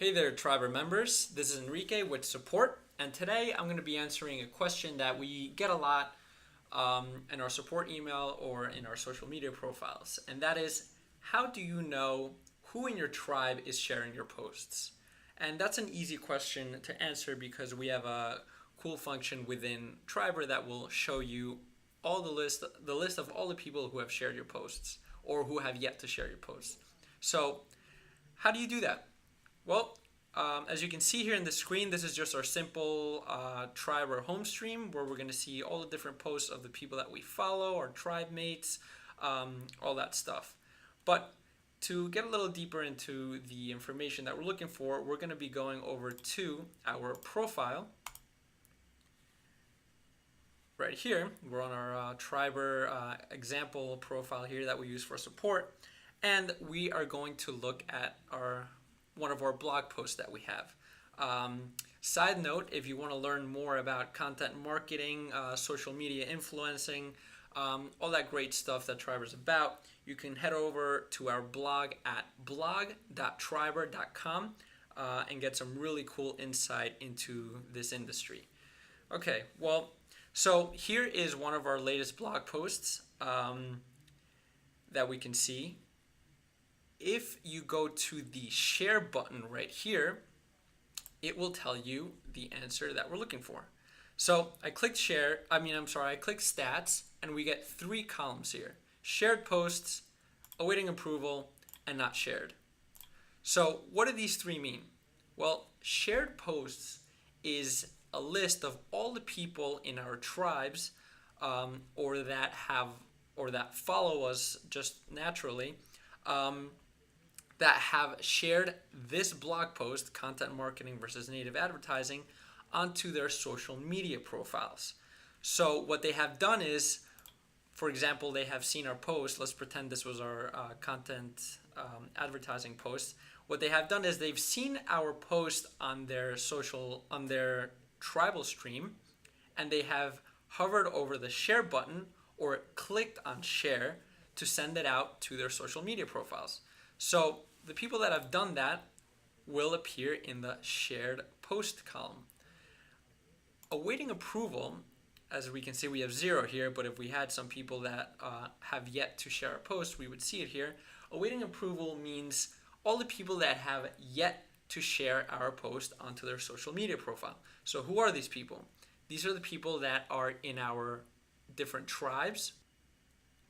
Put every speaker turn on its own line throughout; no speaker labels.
Hey there, Triberr members. This is Enrique with support, and today I'm going to be answering a question that we get a lot in our support email or in our social media profiles, and that is, how do you know who in your tribe is sharing your posts? And that's an easy question to answer because we have a cool function within Triberr that will show you the list of all the people who have shared your posts or who have yet to share your posts. So, how do you do that? Well, as you can see here in the screen, this is just our simple Triberr home stream where we're going to see all the different posts of the people that we follow, our tribe mates, all that stuff. But to get a little deeper into the information that we're looking for, we're going to be going over to our profile. Right here, we're on our Triberr example profile here that we use for support, and we are going to look at one of our blog posts that we have. Side note, if you want to learn more about content marketing, social media influencing, all that great stuff that Triberr's about, you can head over to our blog at blog.triberr.com and get some really cool insight into this industry. Okay, well, so here is one of our latest blog posts that we can see. If you go to the share button right here, it will tell you the answer that we're looking for. So I clicked stats, and we get three columns here: shared posts, awaiting approval, and not shared. So what do these three mean? Well, shared posts is a list of all the people in our tribes or that follow us just naturally that have shared this blog post, content marketing versus native advertising, onto their social media profiles. So what they have done is, for example, they have seen our post. Let's pretend this was our content advertising post. What they have done is they've seen our post on their tribal stream, and they have hovered over the share button or clicked on share to send it out to their social media profiles. So the people that have done that will appear in the shared post column. Awaiting approval, as we can see, we have 0 here, but if we had some people that have yet to share a post, we would see it here. Awaiting approval means all the people that have yet to share our post onto their social media profile. So who are these people? These are the people that are in our different tribes.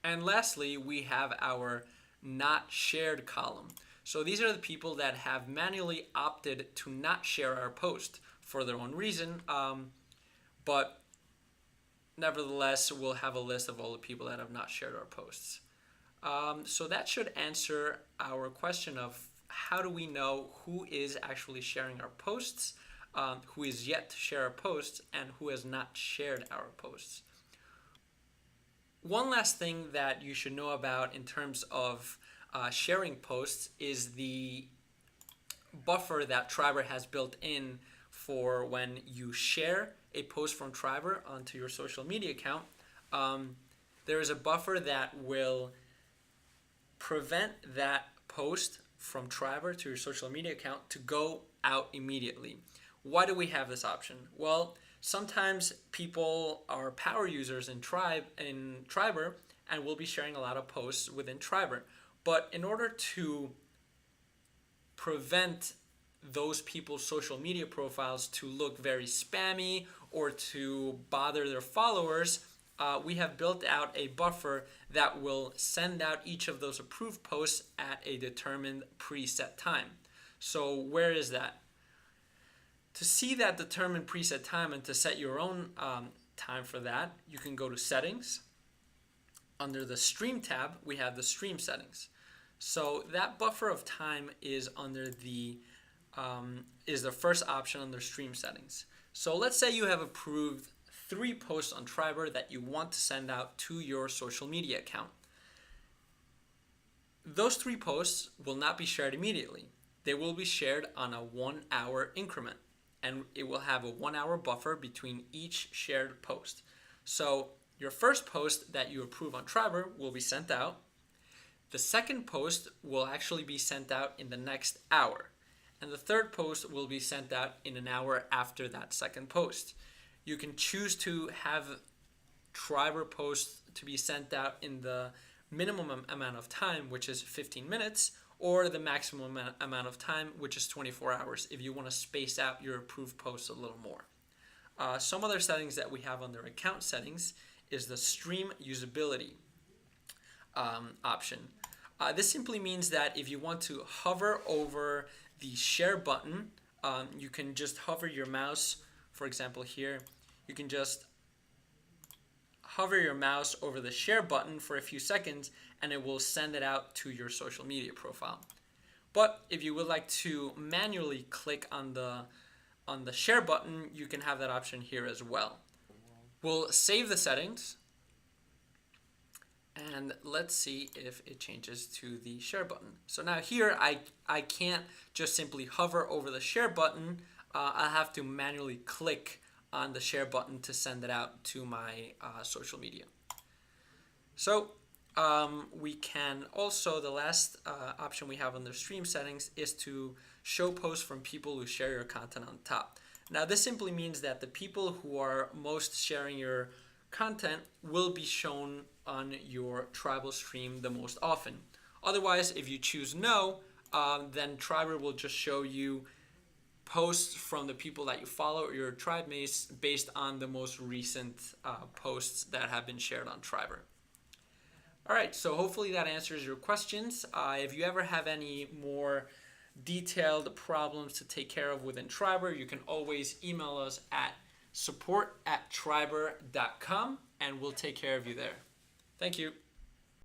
And lastly, we have our not shared column. So these are the people that have manually opted to not share our post for their own reason, but nevertheless, we'll have a list of all the people that have not shared our posts. So that should answer our question of how do we know who is actually sharing our posts, who is yet to share our posts, and who has not shared our posts. One last thing that you should know about in terms of sharing posts is the buffer that Triberr has built in for when you share a post from Triberr onto your social media account. There is a buffer that will prevent that post from Triberr to your social media account to go out immediately. Why do we have this option? Well, sometimes people are power users in Triberr and will be sharing a lot of posts within Triberr. But in order to prevent those people's social media profiles to look very spammy or to bother their followers, we have built out a buffer that will send out each of those approved posts at a determined preset time. So where is that? To see that determined preset time and to set your own time for that, you can go to Settings. Under the Stream tab, we have the Stream Settings. So that buffer of time is under the first option under Stream Settings. So let's say you have approved 3 posts on Triberr that you want to send out to your social media account. Those 3 posts will not be shared immediately. They will be shared on a 1-hour increment, and it will have a 1-hour buffer between each shared post. So your first post that you approve on Triberr will be sent out. The second post will actually be sent out in the next hour. and the third post will be sent out in an hour after that second post. You can choose to have Triberr posts to be sent out in the minimum amount of time, which is 15 minutes, or the maximum amount of time, which is 24 hours, if you want to space out your approved posts a little more. Some other settings that we have under account settings is the stream usability option. This simply means that if you want to hover over the share button, you can just hover your mouse, for example here, you can just hover your mouse over the share button for a few seconds and it will send it out to your social media profile. But if you would like to manually click on the share button, you can have that option here as well. We'll save the settings and let's see if it changes to the share button. So now here I can't just simply hover over the share button. I have to manually click on the share button to send it out to my social media. So we can also, the last option we have under stream settings is to show posts from people who share your content on top. Now this simply means that the people who are most sharing your content will be shown on your Triberr stream the most often. Otherwise, if you choose no, then Triberr will just show you posts from the people that you follow or your tribe mates based on the most recent posts that have been shared on Triberr. All right, so hopefully that answers your questions. If you ever have any more detailed problems to take care of within Triberr, you can always email us at support@triberr.com and we'll take care of you there. Thank you.